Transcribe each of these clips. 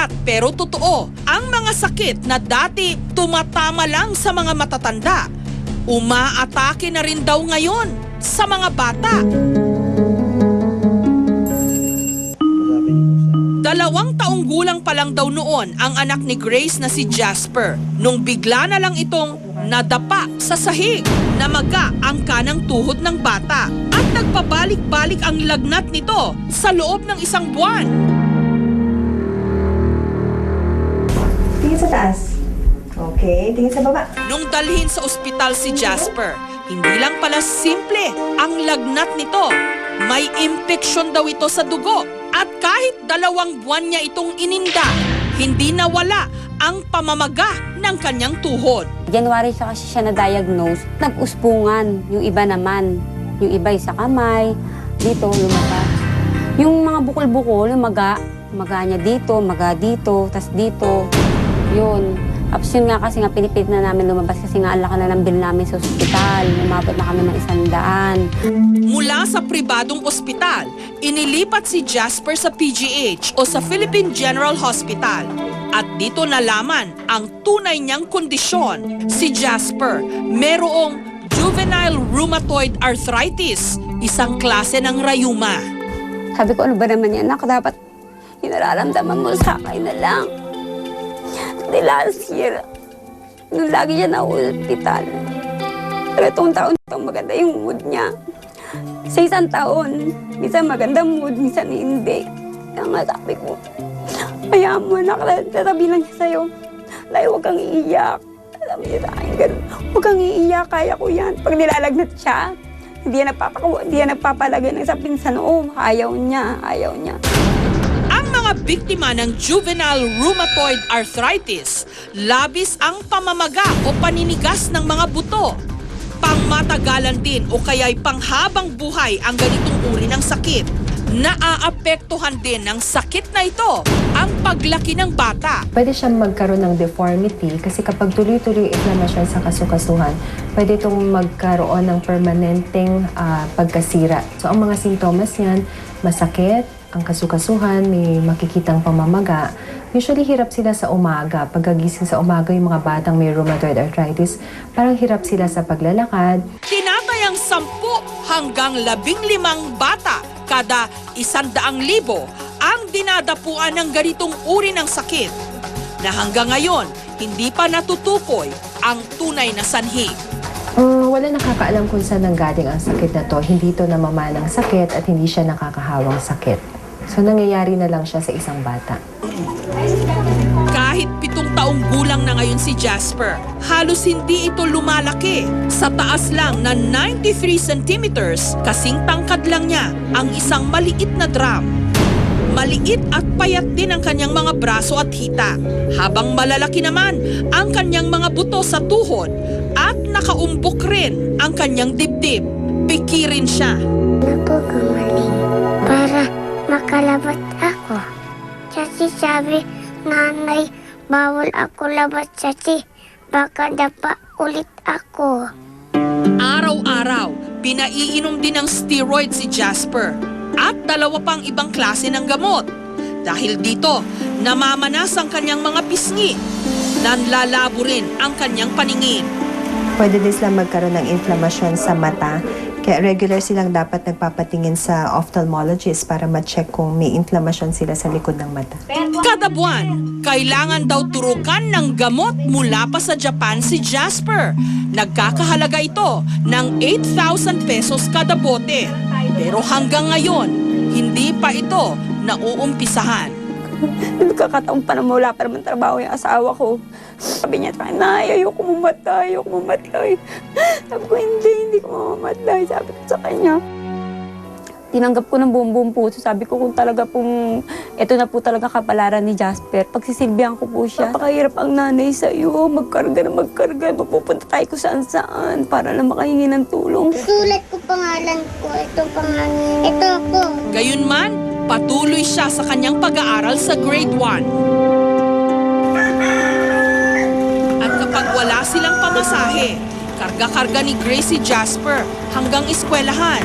Mabigat pero totoo, ang mga sakit na dati tumatama lang sa mga matatanda, umaatake na rin daw ngayon sa mga bata. 2 taong gulang pa lang daw noon ang anak ni Grace na si Jasper nung bigla na lang itong nadapa sa sahig. Namaga ang kanang tuhod ng bata at nagpabalik-balik ang lagnat nito sa loob ng 1 buwan. Tingin sa taas. Okay, tingin sa baba. Nung dalhin sa ospital si Jasper, hindi lang pala simple ang lagnat nito. May impeksyon daw ito sa dugo at kahit 2 buwan niya itong ininda, hindi nawala ang pamamaga ng kanyang tuhod. January siya kasi siya na-diagnose. Nag-uspungan, yung iba naman. Yung iba sa kamay, dito, lumabas. Yung mga bukol-bukol, yung maga niya dito, tas dito. Yun. Tapos yun nga kasi nga pinipilit na namin lumabas kasi nga alaka na ng bill namin sa ospital. Umabot na kami ng 100. Mula sa pribadong ospital, inilipat si Jasper sa PGH o sa Philippine General Hospital. At dito nalaman ang tunay niyang kondisyon. Si Jasper, merong juvenile rheumatoid arthritis, isang klase ng rayuma. Sabi ko, ano ba naman yan, anak? Dapat inararamdaman mo sa akin na lang. Kasi last year, nung lagi siya na-hospital, pero itong taon itong maganda yung mood niya. Sa 1 taon, minsan maganda mood, minsan hindi. Kaya nga sabi ko, kaya mo, nakatabi lang siya sa'yo. Lai, huwag kang iiyak. Alam niya sa akin, ganun. Huwag kang iiyak, kaya ko yan. Pag nilalagnat siya, hindi yan nagpapalagay ng sa pinsan. Oh, ayaw niya. Ang mga biktima ng juvenile rheumatoid arthritis, labis ang pamamaga o paninigas ng mga buto. Pangmatagalan din o kaya'y panghabang buhay ang ganitong uri ng sakit. Naaapektuhan din ng sakit na ito ang paglaki ng bata. Pwede siyang magkaroon ng deformity kasi kapag tuloy-tuloy inflammation sa kasukasuhan, pwede itong magkaroon ng permanenteng pagkasira. So ang mga sintomas niyan, masakit, ang kasukasuhan, may makikitang pamamaga. Usually hirap sila sa umaga. Pagkagising sa umaga, yung mga batang may rheumatoid arthritis, parang hirap sila sa paglalakad. Tinatayang 10 hanggang 15 bata kada 100,000 ang dinadapuan ng ganitong uri ng sakit na hanggang ngayon hindi pa natutukoy ang tunay na sanhi. Wala nakakaalam kung saan nanggaling ang sakit na to. Hindi ito namamanang sakit at hindi siya nakakahawang sakit. So nangyayari na lang siya sa isang bata. Kahit 7 taong gulang na ngayon si Jasper, halos hindi ito lumalaki. Sa taas lang na 93 centimeters, kasing tangkad lang niya ang isang maliit na drum. Maliit at payat din ang kanyang mga braso at hita, habang malalaki naman ang kanyang mga buto sa tuhod at nakaumbok rin ang kanyang dibdib. Pikirin siya. Nagugumaling para makalabas ako. Kasi sabi, nanay, bawal ako labas kasi baka dapa ulit ako. Araw-araw, pinaiinom din ng steroid si Jasper at 2 pang ibang klase ng gamot. Dahil dito, namamanas ang kanyang mga pisngi. Nanlalabo rin ang kanyang paningin. Pwede din sila magkaroon ng inflammation sa mata. Kaya regular silang dapat nagpapatingin sa ophthalmologist para ma-check kung may inflammation sila sa likod ng mata. Kada buwan, kailangan daw turukan ng gamot mula pa sa Japan si Jasper. Nagkakahalaga ito ng 8,000 pesos kada bote. Pero hanggang ngayon, hindi pa ito nauumpisahan. Nagkakataon pa na wala pa naman trabaho yung asawa ko. Sabi niya, Nay, ayoko mamatay. Sabi ko, hindi ko mamamatay. Sabi ko sa kanya. Tinanggap ko ng buong puso. Sabi ko kung talaga pong, ito na po talaga kapalaran ni Jasper. Pagsisilbihan ko po siya. Napakahirap ang nanay sa'yo. Magkarga. Mapupunta tayo kung saan-saan para na makahingi ng tulong. Sulat ko pangalan ko. Ito pangalan. Ito ako. Gayunman, patuloy siya sa kanyang pag-aaral sa grade 1. At kapag wala silang pamasahe, karga-karga ni Grace si Jasper hanggang eskwelahan.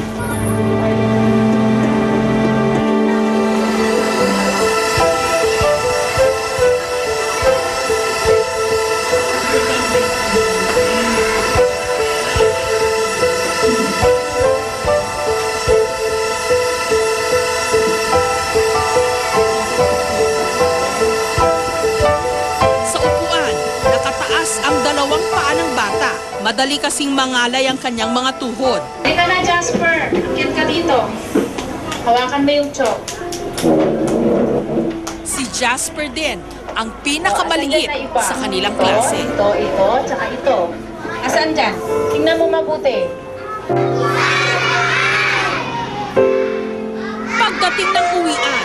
Madali kasing mangalay ang kanyang mga tuhod. Halika na, Jasper. Akyat ka dito. Hawakan mo yung chalk. Si Jasper din ang pinakamaliit sa kanilang klase. Ito, tsaka ito. Asan dyan? Tingnan mo mabuti. Pagdating ng uwian,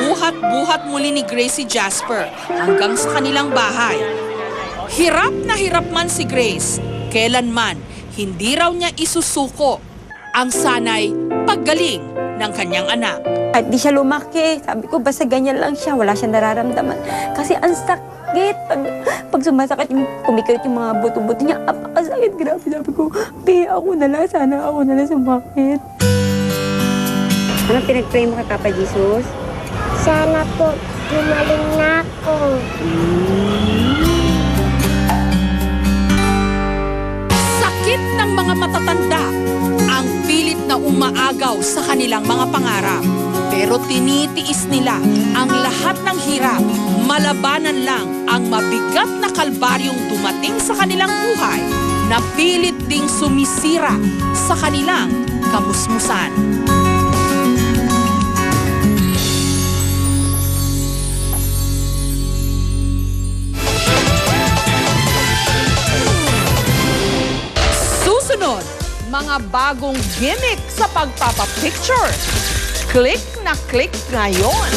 buhat-buhat muli ni Grace si Jasper hanggang sa kanilang bahay. Hirap na hirap man si Grace, kailanman hindi raw niya isusuko ang sanay paggaling ng kanyang anak. At di siya lumaki. Sabi ko, basta ganyan lang siya. Wala siyang nararamdaman. Kasi ang sakit. Pag sumasakit, kumikirot yung mga buto-buto niya, apakasakit. Grabe. Sabi ko, ako na lang. Sana ako na lang sumakit. Ano pinag-pray mo kay Papa Jesus? Sana po gumaling na ako. Sakit ng mga matatanda ang pilit na umaagaw sa kanilang mga pangarap. Pero tinitiis nila ang lahat ng hirap. Malabanan lang ang mabigat na kalbaryong dumating sa kanilang buhay na pilit ding sumisira sa kanilang kamusmusan. Susunod, mga bagong gimmick sa pagpapapicture. Click na click ngayon.